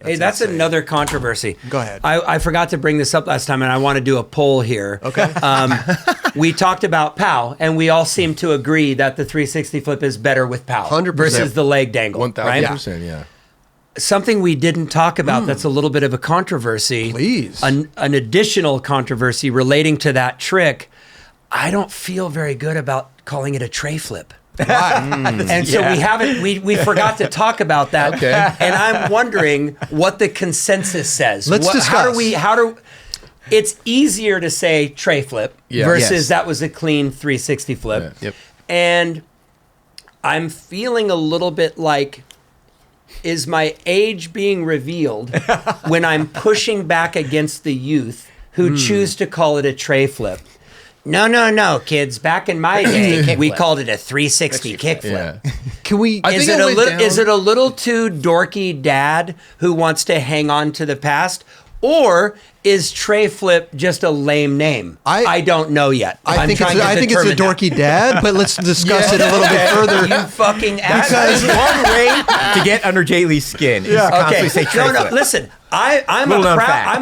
Hey, that's another controversy. Go ahead. I forgot to bring this up last time, and I want to do a poll here. Okay. We talked about POW, and we all seem to agree that the 360 flip is better with POW 100%. versus the leg dangle. 1,000%, yeah. Something we didn't talk about that's a little bit of a controversy. Please. An additional controversy relating to that trick. I don't feel very good about calling it a tray flip. And so we forgot to talk about that. Okay. And I'm wondering what the consensus says. Let's discuss. It's easier to say tray flip versus that was a clean 360 flip. Yeah. Yep. And I'm feeling a little bit like, is my age being revealed when I'm pushing back against the youth who choose to call it a tray flip? No, kids. Back in my day, we called it a 360 kickflip. Yeah. Can we? Is it a little too dorky dad who wants to hang on to the past? Or is tray flip just a lame name? I don't know yet. I think it's a dorky dad, but let's discuss it a little bit further. You fucking That's asshole. one way to get under Jay Lee's skin. Is to constantly say tray flip. Listen. I'm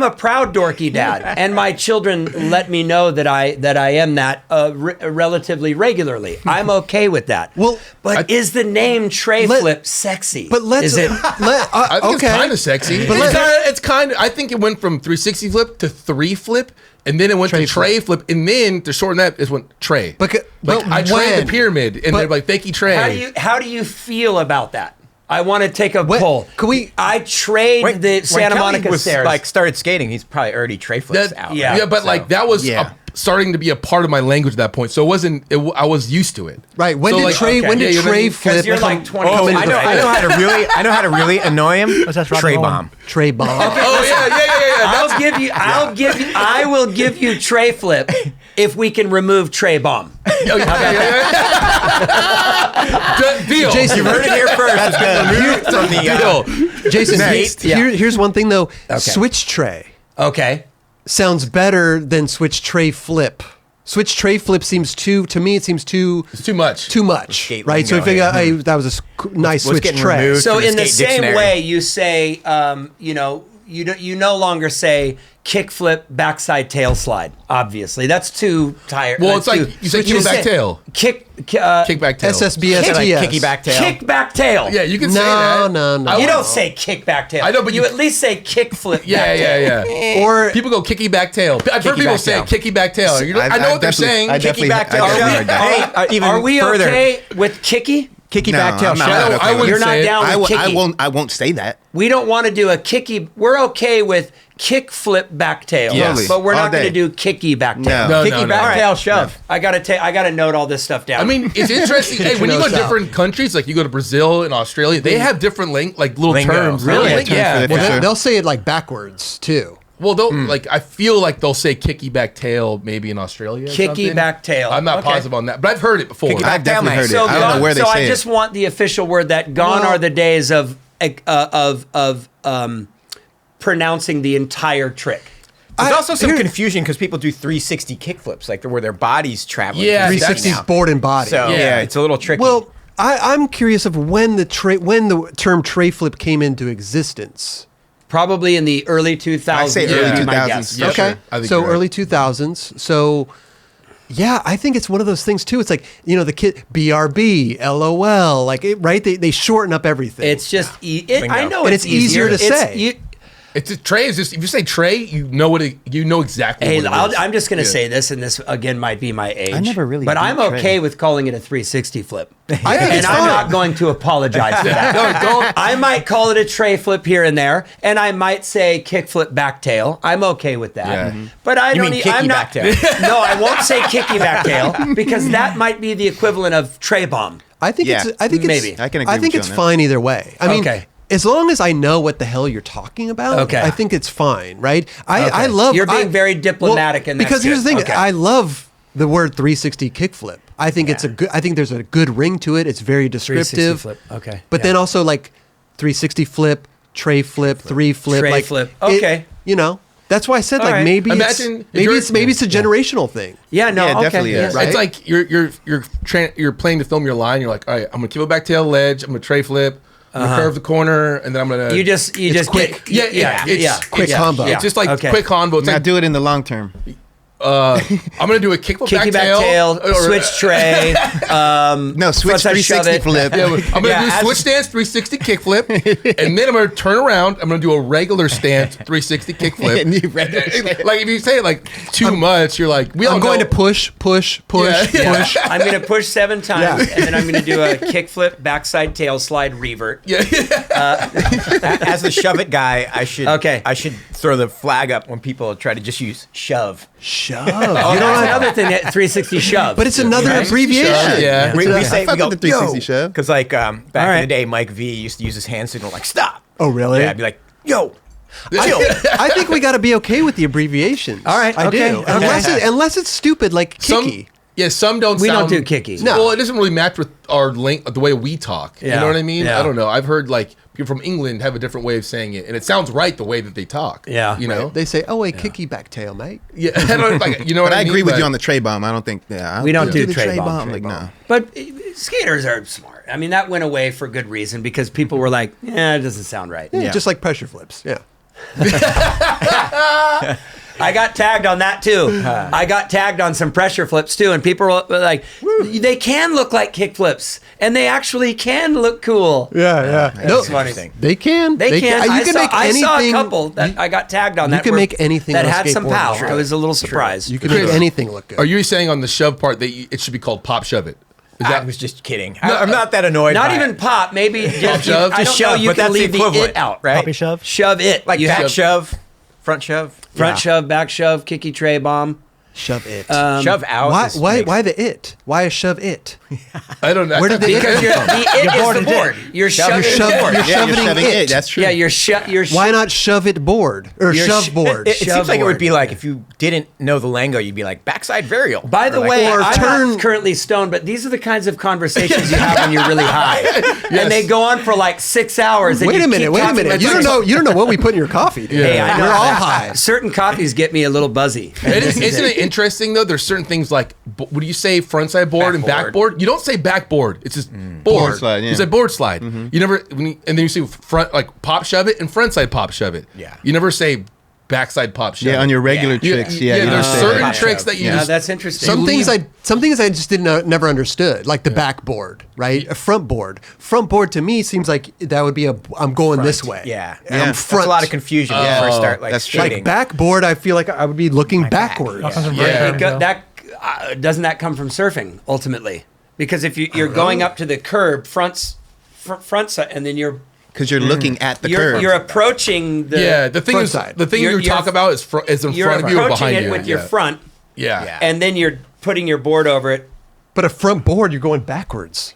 a proud dorky dad, and my children let me know that I am that relatively regularly. I'm okay with that. Well, but is the name tray flip sexy? But let's. I think it's kind of sexy. But it's kind of. I think it went from 360 flip to 3 flip, and then it went to tray flip, and then to shorten that is when tray. But I trade the pyramid, and they're like, "Thank you, tray." How do you feel about that? I want to take a poll. Can we? I trade the Santa Monica stairs. Like started skating, he's probably already tray flips out. Yeah. Yeah, but like that was starting to be a part of my language at that point, so it wasn't. I was used to it. Right. When did tray flip? Because you're like 20. I know how to really annoy him. Tray bomb. Tray bomb. Oh yeah. I will give you tray flip if we can remove tray bomb. Deal. Jason, You heard it here first. That's good. From the Jason, here's one thing though. Switch tray. Okay. Sounds better than switch tray flip. Switch tray flip seems too much. Too much, right? So if that was a nice switch tray. So in the same way, you say, you no longer say kick flip backside tail slide. Obviously, that's too tired. Well, it's like you say kick back tail. Kick back tail. SSBSTS. Kicky back tail. Kick back tail. Yeah, you can say that. No. You don't say kick back tail. I know, but you at least say kick flip. Yeah. Or people go kicky back tail. I've heard people say kicky back tail. I know what they're saying. Kicky back tail. Are we okay with kicky? Kicky back tail. You're not down with kicky. I won't say that. We don't want to do a kicky. We're okay with kick flip back tail, Yes. but we're All not going to day. do kicky back tail. No. Kicky back tail shove. I gotta note all this stuff down. I mean, it's interesting. Hey, when you go to different countries, like you go to Brazil and Australia, they have different little Lingo. terms. Really? Yeah. they'll say it like backwards too. Well, they'll I feel like they'll say kicky back tail maybe in Australia. Or kicky something. back tail. I'm not positive on that, but I've heard it before. Kicky back I've definitely heard it. So I don't know where they say I it. just want the official word that gone are the days of pronouncing the entire trick. There's also some confusion because people do 360 kickflips, like where their body's traveling. Yeah, 360 is board and body. So yeah, it's a little tricky. Well, I'm curious of when the term tray flip came into existence. Probably in the early 2000s. I say early 2000s. Yeah, Okay, sure. I think so you're right. early 2000s. So yeah, I think it's one of those things too. It's like the kid BRB, LOL, like right? They shorten up everything. It's just I know And it's it's easier to say. It's a tray. Is just if you say tray, you know exactly. Hey, what it is. I'm just going to say this, and this again might be my age. I never really but did I'm tray. okay with calling it a 360 flip. I think And it's I'm fine. not going to apologize for that. Don't. I might call it a tray flip here and there, and I might say kick flip back tail. I'm okay with that. Yeah. Mhm. But I You don't. mean kicky I'm not. back tail. No, I won't say kicky back tail because that might be the equivalent of tray bomb. I think Yeah. it's Maybe. I can agree I think with you it's on that. fine either way. I mean, Okay. as long as I know what the hell you're talking about, Okay. I think it's fine, right? I Okay. love. You're being very diplomatic, and that's because here's the good. thing: Okay. I love the word 360 kickflip. I think it's a good. I think there's a good ring to it. It's very 360 descriptive. flip. Okay. But then also like 360 flip, tray flip, 3 flip, Tray like flip. it- Okay. That's why I said All like right. maybe Imagine it's a generational thing. Yeah. No. Yeah, it okay. definitely is. Right? It's like you're playing to film your line. You're like, all right, I'm gonna kick it back tail ledge. I'm gonna tray flip. I'm gonna curve the corner, and then I'm gonna. You just quick. It's quick combo. It's just like quick combo. It's Now like, do it in the long term. I'm gonna do a kickflip kicky back tail, switch tray. No, switch frontside shove 360 it. flip. I'm gonna do a switch stance 360 kickflip, and then I'm gonna turn around. I'm gonna do a regular stance 360 kickflip. Like if you say it like too much, you're like, I'm going to push. Yeah. I'm going to push 7 times, and then I'm going to do a kickflip, backside tail slide, revert. Yeah. As the shove it guy, I should throw the flag up when people try to just use shove. Shove. Oh, that's another thing, 360 shove. But it's another abbreviation. Yeah. We say I fuck with the 360 shove. because like back in right. the day, Mike V used to use his hand signal like stop. Oh, really? Yeah, I'd be like yo. I think we got to be okay with the abbreviations. All right, I okay, do. okay. Unless it's stupid, like kicky. Some don't. We sound, don't do kicky. No. Well, it doesn't really match with our the way we talk. You Yeah. know what I mean? Yeah. I don't know. I've heard like people from England have a different way of saying it, and it sounds right the way that they talk. Yeah. You know. They say, "Oh, a kicky back tail, mate." Yeah. I don't, like, you know what But I I mean? agree with But- you on the tray bomb. I don't think. Yeah, We don't do the tray bomb. Like no. But skaters are smart. I mean, that went away for good reason because people were like, "Yeah, it doesn't sound right." Yeah, just like pressure flips. Yeah. I got tagged on that too. I got tagged on some pressure flips too, and people were like, "They can look like kick flips, and they actually can look cool." Yeah. That's funny. They can. They can. You can make anything. I saw a couple that I got tagged on. You that can were- make anything that on a had some skateboard power. look I good. was a little surprised. You can make anything look good. Are you saying on the shove part that it should be called pop shove it? Is I that was just kidding. I'm not that annoyed. Not by even it. pop. Maybe just shove? I Just don't know. shove, You but can that's the leave the equivalent, it out, right? Puppy shove. Shove it. Like you back have shove, front shove, front Yeah. shove, back shove, kicky tray bomb. Shove it. shove out. Why the it? Why a shove it? I don't know. Where did they Because get the it board is the and board. You're shoving shove- the board. you're Yeah, you're shoving shoving it. it. That's true. Yeah, you're Why not shove it board or You're shove sh- board? It Shove seems like it board. would be like if you didn't know the lingo, you'd be like backside varial. By the Or like- way, or I'm turn- not currently stoned, but these are the kinds of conversations you have when you're really high, and they go on for like 6 hours. And Wait you a minute. keep Wait a talking minute. about You don't sex. know. You don't know what we put in your coffee. Dude. Hey, I know We're all that. high. Certain coffees get me a little buzzy. Isn't it interesting though? There's certain things like what do you say frontside board and Backboard. backboard? You don't say backboard. It's just board. slide, yeah. You say board slide. You never and then you say front like pop shove it and frontside pop shove it. Yeah. You never say backside pop shove. Yeah, on your regular You- tricks. yeah, Yeah, you there's don't say certain that. tricks that you Yeah, just that's interesting. Some things I just didn't never understood, like the backboard, right? A front board. Front board to me seems like that would be I'm going this way. Yeah, And I'm That's front. a lot of confusion when you first start like that's true. skating. Like backboard, I feel like I would be looking backwards. Also some Yeah. break It terms, go- though. that doesn't that come from surfing ultimately? Because if you're going up to the curb, front side, and then you're Because you're looking at the curve. you're approaching the the thing front is side. the thing You're- you talk about is in you're front of you or approaching behind it you. with your front, Yeah. and then you're putting your board over it. But a front board, you're going backwards.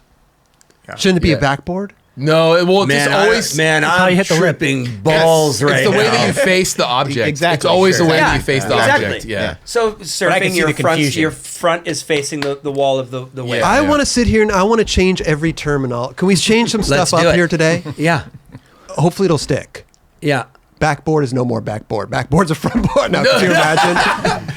Shouldn't it be Yeah. a backboard? No, well, it's just always how I'm you hit the lip. tripping balls right It's the way now. that you face the object. Exactly, It's always sure. the way Yeah, that you face the exactly. object. Yeah. So I can surfing, see your the confusion. your front is facing the wall of the wave. Yeah. I want to sit here and I want to change every terminal. Can we change some Let's stuff do up it. here today? Yeah, Hopefully it'll stick. yeah. Backboard is no more backboard. Backboard's a front board. Now, could you imagine?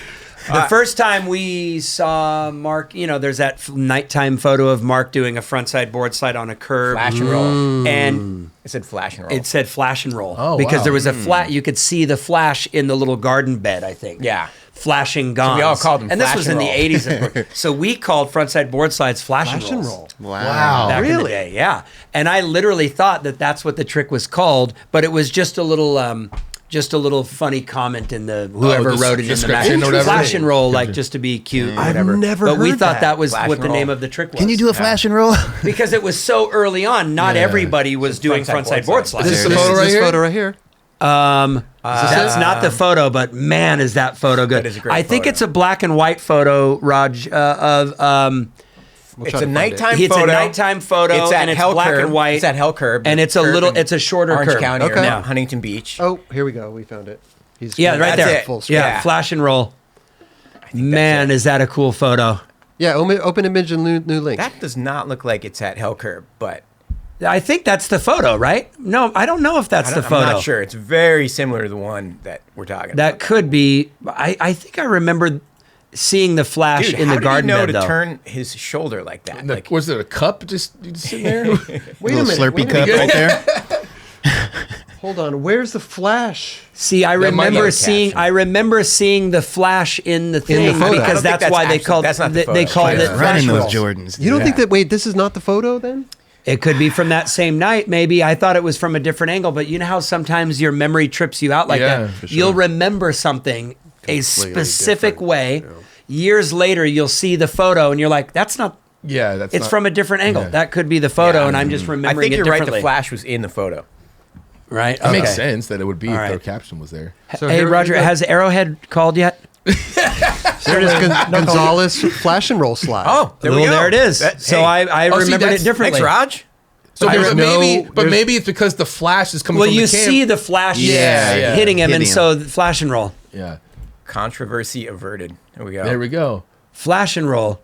The first time we saw Mark, there's that nighttime photo of Mark doing a frontside board slide on a curb. Flash and roll. And It said flash and roll. it said flash and roll. Oh, because wow. there was a flat, you could see the flash in the little garden bed, I think. Yeah. Flashing guns. we all called them And this flash was and in roll. the 80s. of course. So we called frontside board slides flash and rolls. Wow. Back in the Really? day, yeah. And I literally thought that that's what the trick was called, but it was just a little funny comment in the whoever the wrote it in the description magazine. or whatever? Flash and roll, like just to be cute, or I've whatever. never But we heard thought that was Flash what and the roll. name of the trick was. Can you do a flash and roll? Because it was so early on, not everybody was doing frontside frontside board board slides. This is the photo right this here? photo right here. That's not the photo, but man, is that photo good. That is a great I think photo. it's a black and white photo, Raj, of It's try a to find nighttime it's photo. a nighttime photo, It's at and it's Hell black Curb. and white. It's at Hell Curb. And it's a Curb little, in it's a shorter Orange curve. County Okay. or now Huntington Beach. Oh, here we go. We found it. He's Yeah, right That's there. it. Full screen. Yeah, Yeah. flash and roll. Man, is that a cool photo? Yeah, open image and new link. That does not look like it's at Hell Curb, but I think that's the photo, right? No, I don't know if that's the photo. I'm not sure. It's very similar to the one that we're talking That about. could be. I think I remember seeing the flash in the garden how bed, did he know though. to turn his shoulder like that? Like, was there a cup just sitting there? Wait a minute. Slurpee cup right there. Hold on. Where's the flash? See, I remember seeing the flash in the thing photo. because that's why they called it Running flash roll. those Jordans. You don't think that? Wait, this is not the photo then? It could be from that same night. Maybe I thought it was from a different angle, but you know how sometimes your memory trips you out like that. For sure. You'll remember something a specific way. Yeah. Years later, you'll see the photo and you're like, "That's not." Yeah, it's from a different angle. Yeah. That could be the photo, and I'm just remembering. I think it you're differently. right. The flash was in the photo. Right. It makes sense that it would be if their caption was there. So hey, Roger, has Arrowhead called yet? There it is, Gonzalez flash and roll slide. Oh, there we go. There it is. So I remembered it differently. Thanks, Raj. So maybe it's because the flash is coming from the Well, you cam. see the flash hitting him, and so the flash and roll. Yeah. Controversy averted. There we go. There we go. Flash and roll.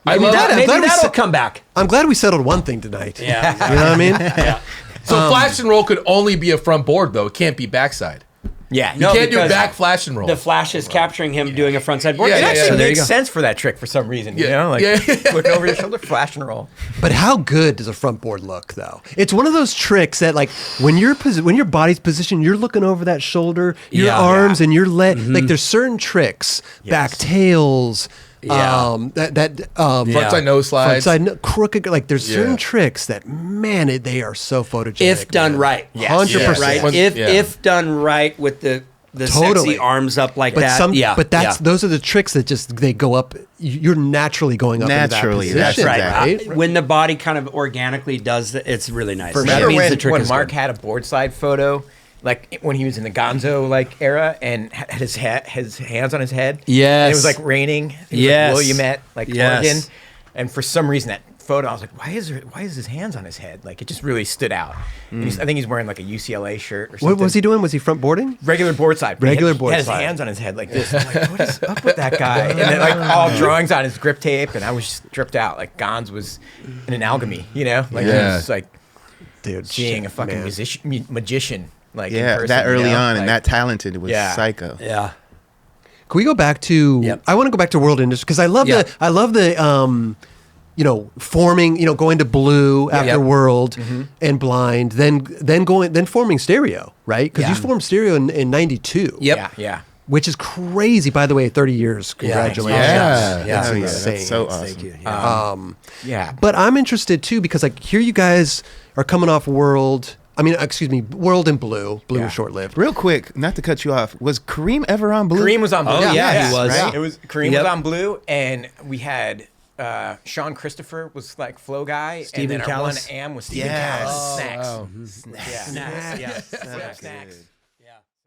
Maybe that'll come back. I'm glad we settled one thing tonight. Yeah. You know what I mean? Yeah. So flash and roll could only be a front board, though. It can't be backside. Yeah. You can't do back flash and roll. The flash is capturing him doing a frontside board. It actually makes sense for that trick for some reason. You know, like look over your shoulder, flash and roll. But how good does a front board look, though? It's one of those tricks that, like, when your body's positioned, you're looking over that shoulder, your arms, and your leg. Mm-hmm. Like, there's certain tricks, back tails. Frontside nose slides, crooked. Like there's certain tricks that they are so photogenic if done right. 100%. Right. If done right with the sexy arms up like that. But those are the tricks that they go up. You're naturally going up naturally. Into that position, right. When the body kind of organically does it, it's really nice. Remember when Mark had a board slide photo? Like when he was in the Gonzo era and had his hands on his head. Yes. And it was like raining. It was like Williamette, Oregon. And for some reason that photo, I was like, why is his hands on his head? Like it just really stood out. And I think he's wearing like a UCLA shirt or something. What was he doing? Was he front boarding? Regular board side. He had his hands on his head like this. I'm like, what is up with that guy? And then like all drawings on his grip tape, and I was just dripped out. Like Gonz was in an alchemy, you know? Like he was like seeing a fucking magician. Like that early on and that talented was psycho. Yeah. Can we go back to? I want to go back to World Industry because I love the forming, going to Blue after World and Blind, then forming Stereo, right? Because you formed Stereo in '92. Yeah. Which is crazy, by the way. 30 years, congratulations! That's insane. That's so awesome. Thank you. But I'm interested too because like here you guys are coming off World. World and Blue. Blue was short-lived. Real quick, not to cut you off, was Kareem ever on Blue? Kareem was on Blue. Oh, yeah, he was. Right? It was Kareem was on Blue, and we had Sean Christopher was like flow guy, Stephen and then our Callis. one am was Stephen Callis. Oh, Snacks. wow. Snacks. Snacks.